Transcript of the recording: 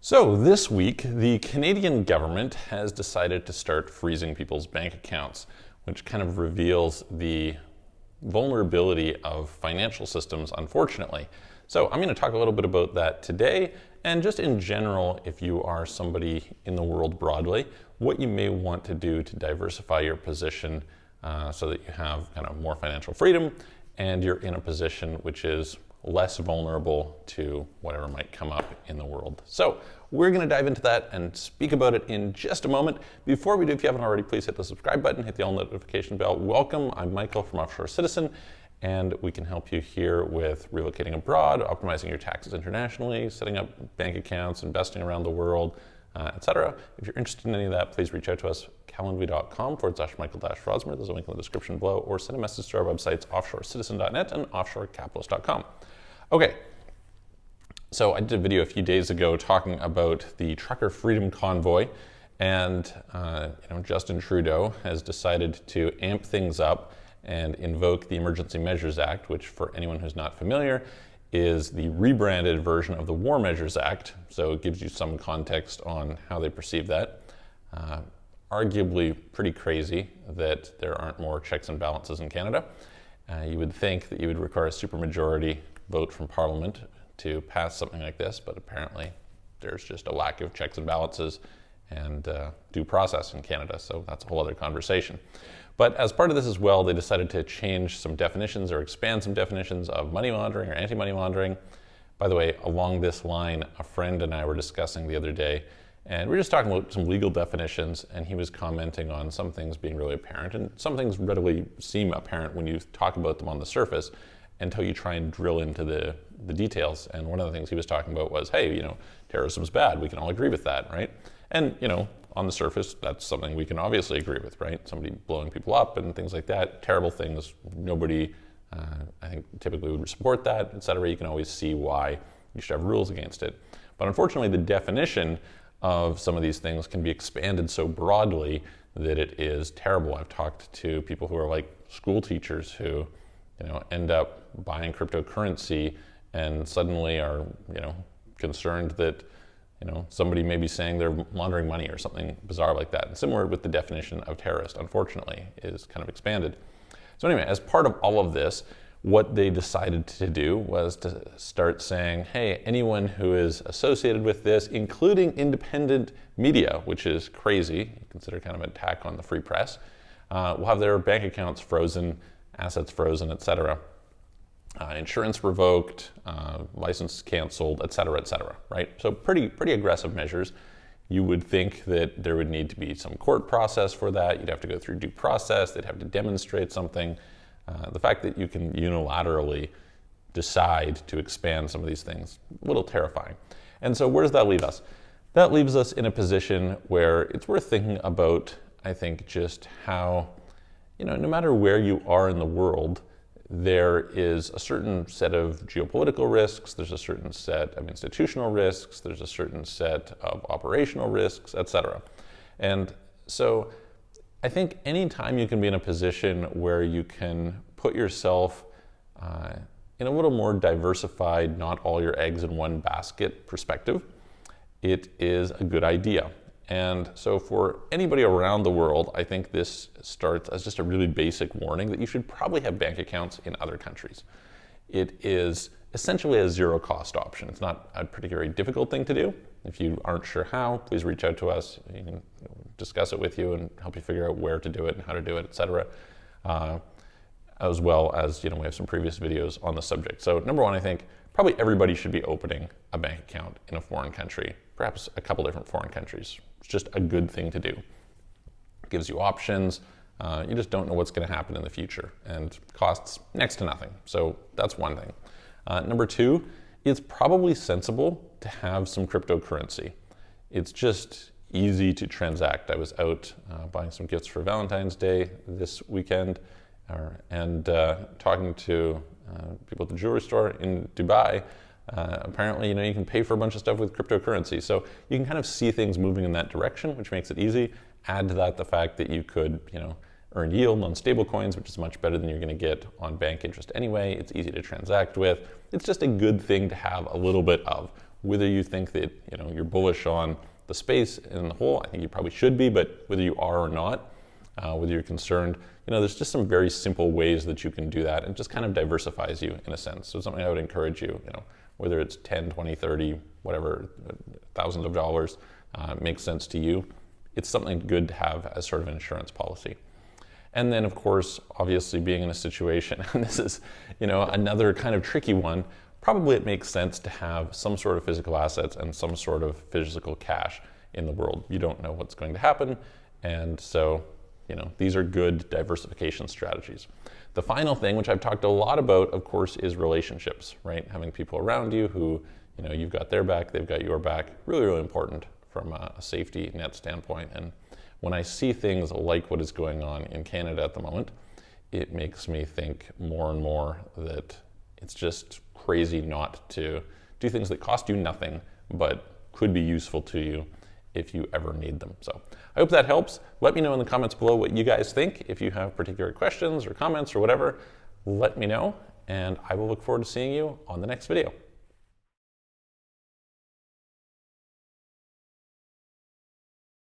So this week, the Canadian government has decided to start freezing people's bank accounts, which kind of reveals the vulnerability of financial systems, unfortunately. So I'm going to talk a little bit about that today, and just in general, if you are somebody in the world broadly, what you may want to do to diversify your position so that you have kind of more financial freedom and you're in a position which is less vulnerable to whatever might come up in the world. So we're going to dive into that and speak about it in just a moment. Before we do, if you haven't already, please hit the subscribe button, hit the all notification bell. Welcome, I'm Michael from Offshore Citizen, and we can help you here with relocating abroad, optimizing your taxes internationally, setting up bank accounts, investing around the world, etc. If you're interested in any of that, please reach out to us, calendly.com/Michael-Rosmer. There's a link in the description below, or send a message to our websites, offshorecitizen.net and offshorecapitalist.com. Okay, so I did a video a few days ago talking about the trucker freedom convoy, and Justin Trudeau has decided to amp things up and invoke the Emergencies Act, which, for anyone who's not familiar, is the rebranded version of the War Measures Act. So it gives you some context on how they perceive that. Arguably pretty crazy that there aren't more checks and balances in Canada. You would think that you would require a supermajority vote from Parliament to pass something like this, but apparently there's just a lack of checks and balances and due process in Canada, so that's a whole other conversation. But as part of this as well, they decided to change some definitions or expand some definitions of money laundering or anti-money laundering. By the way, along this line, a friend and I were discussing the other day, and we were just talking about some legal definitions, and he was commenting on some things being really apparent, and some things readily seem apparent when you talk about them on the surface until you try and drill into the details. And one of the things he was talking about was, hey, terrorism's bad. We can all agree with that, right? And, on the surface, that's something we can obviously agree with, right? Somebody blowing people up and things like that, terrible things. Nobody, I think, typically would support that, et cetera. You can always see why you should have rules against it. But unfortunately, the definition of some of these things can be expanded so broadly that it is terrible. I've talked to people who are like school teachers who, end up buying cryptocurrency and suddenly are, concerned that, somebody may be saying they're laundering money or something bizarre like that. And similar with the definition of terrorist, unfortunately, is kind of expanded. So anyway, as part of all of this, what they decided to do was to start saying, hey, anyone who is associated with this, including independent media, which is crazy, consider kind of an attack on the free press, will have their bank accounts frozen, assets frozen, et cetera. Insurance revoked, license canceled, et cetera, right? So pretty aggressive measures. You would think that there would need to be some court process for that. You'd have to go through due process. They'd have to demonstrate something. The fact that you can unilaterally decide to expand some of these things, a little terrifying. And so where does that leave us? That leaves us in a position where it's worth thinking about, I think, just how, no matter where you are in the world, there is a certain set of geopolitical risks, there's a certain set of institutional risks, there's a certain set of operational risks, et cetera. And so I think anytime you can be in a position where you can put yourself in a little more diversified, not all your eggs in one basket perspective, it is a good idea. And so for anybody around the world, I think this starts as just a really basic warning that you should probably have bank accounts in other countries. It is essentially a zero-cost option. It's not a particularly difficult thing to do. If you aren't sure how, please reach out to us. You can discuss it with you and help you figure out where to do it and how to do it, et cetera. As well as, we have some previous videos on the subject. So number one, I think probably everybody should be opening a bank account in a foreign country, perhaps a couple different foreign countries. It's just a good thing to do. It gives you options. You just don't know what's going to happen in the future, and costs next to nothing. So that's one thing. Number two, it's probably sensible to have some cryptocurrency. It's just easy to transact. I was out buying some gifts for Valentine's Day this weekend and talking to people at the jewelry store in Dubai. Apparently, you can pay for a bunch of stuff with cryptocurrency. So you can kind of see things moving in that direction, which makes it easy. Add to that the fact that you could, earn yield on stable coins, which is much better than you're going to get on bank interest anyway. It's easy to transact with. It's just a good thing to have a little bit of, Whether you think that you're bullish on the space in the whole, I think you probably should be, but whether you are or not, whether you're concerned, there's just some very simple ways that you can do that, and just kind of diversifies you in a sense. So something I would encourage you, whether it's 10, 20, 30, whatever, thousands of dollars makes sense to you, it's something good to have as sort of an insurance policy. And then, of course, obviously being in a situation, and this is, another kind of tricky one, probably it makes sense to have some sort of physical assets and some sort of physical cash in the world. You don't know what's going to happen, and so, these are good diversification strategies. The final thing, which I've talked a lot about, of course, is relationships, right? Having people around you who, you've got their back, they've got your back, really, really important from a safety net standpoint. And when I see things like what is going on in Canada at the moment, it makes me think more and more that it's just crazy not to do things that cost you nothing, but could be useful to you if you ever need them. So I hope that helps. Let me know in the comments below what you guys think. If you have particular questions or comments or whatever, let me know, and I will look forward to seeing you on the next video.